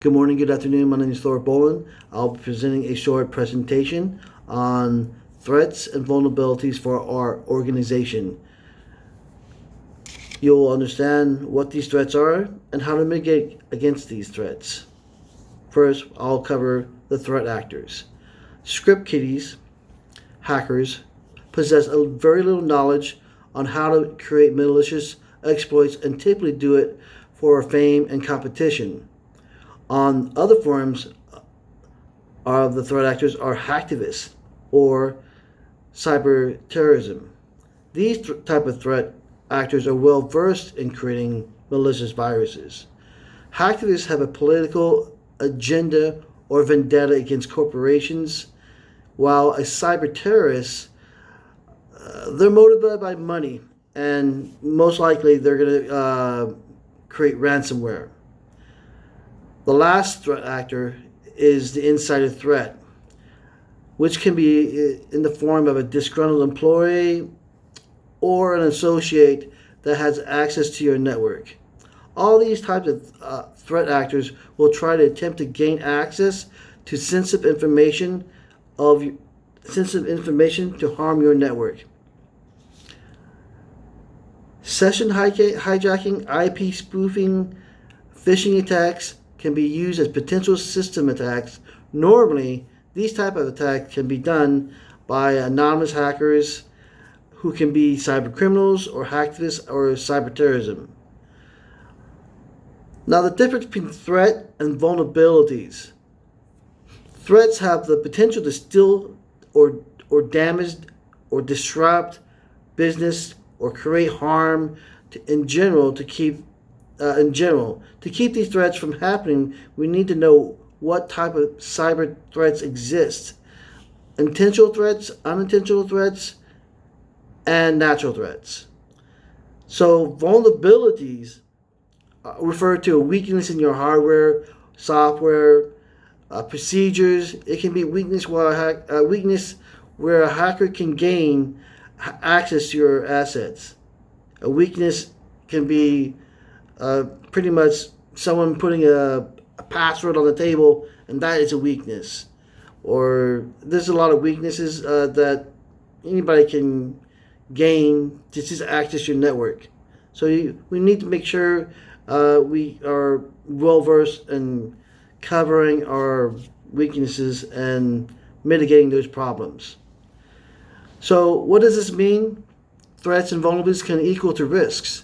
Good morning, good afternoon. My name is Thor Boland. I'll be presenting a short presentation on threats and vulnerabilities for our organization. You'll understand what these threats are and how to mitigate against these threats. First, I'll cover the threat actors. Script kiddies, hackers, possess a very little knowledge on how to create malicious exploits and typically do it for fame and competition. On other forms of the threat actors are hacktivists or cyber terrorism. These type of threat actors are well versed in creating malicious viruses. Hacktivists have a political agenda or vendetta against corporations, while a cyber terrorist, they're motivated by money, and most likely they're going to create ransomware. The last threat actor is the insider threat, which can be in the form of a disgruntled employee or an associate that has access to your network. All these types of threat actors will try to attempt to gain access to sensitive information to harm your network. Session hijacking, IP spoofing, phishing attacks can be used as potential system attacks. Normally, these type of attacks can be done by anonymous hackers who can be cyber criminals or hacktivists or cyber terrorism. Now, the difference between threat and vulnerabilities. Threats have the potential to steal or damage or disrupt business or create harm in general. To keep these threats from happening, we need to know what type of cyber threats exist: intentional threats, unintentional threats, and natural threats. So vulnerabilities refer to a weakness in your hardware, software, procedures. It can be weakness where a hacker can gain access to your assets. A weakness can be pretty much someone putting a password on the table, and that is a weakness. Or there's a lot of weaknesses that anybody can gain to just access your network. So we need to make sure we are well versed in covering our weaknesses and mitigating those problems. So what does this mean? Threats and vulnerabilities can equal to risks.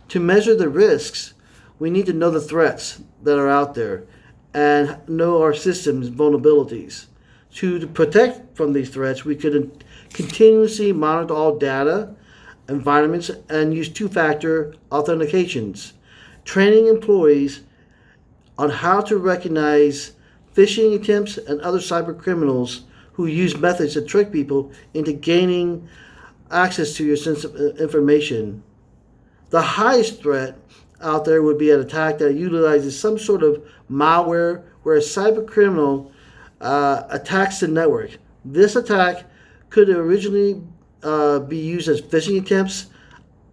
To measure the risks, we need to know the threats that are out there and know our system's vulnerabilities. To protect from these threats, we could continuously monitor all data, environments, and use two-factor authentications. Training employees on how to recognize phishing attempts and other cyber criminals who use methods to trick people into gaining access to your sensitive information. The highest threat out there would be an attack that utilizes some sort of malware where a cyber criminal attacks the network. This attack could originally be used as phishing attempts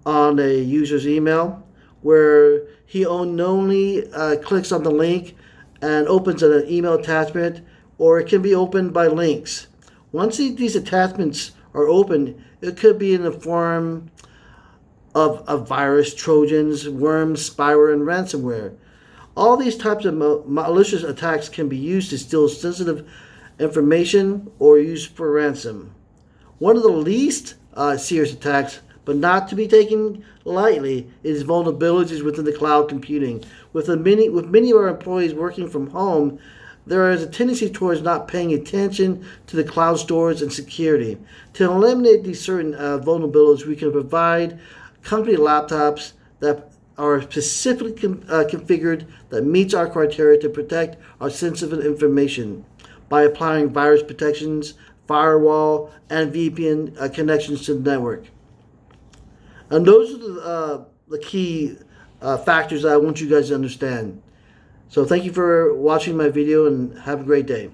on a user's email, where he only clicks on the link and opens an email attachment, or it can be opened by links. Once these attachments are opened, it could be in the form of virus, trojans, worms, spyware, and ransomware. All these types of malicious attacks can be used to steal sensitive information or used for ransom. One of the least serious attacks, but not to be taken lightly, is vulnerabilities within the cloud computing. With many of our employees working from home, there is a tendency towards not paying attention to the cloud storage and security. To eliminate these certain vulnerabilities, we can provide company laptops that are specifically configured that meets our criteria to protect our sensitive information by applying virus protections, firewall, and VPN connections to the network. And those are the key factors that I want you guys to understand. So thank you for watching my video, and have a great day.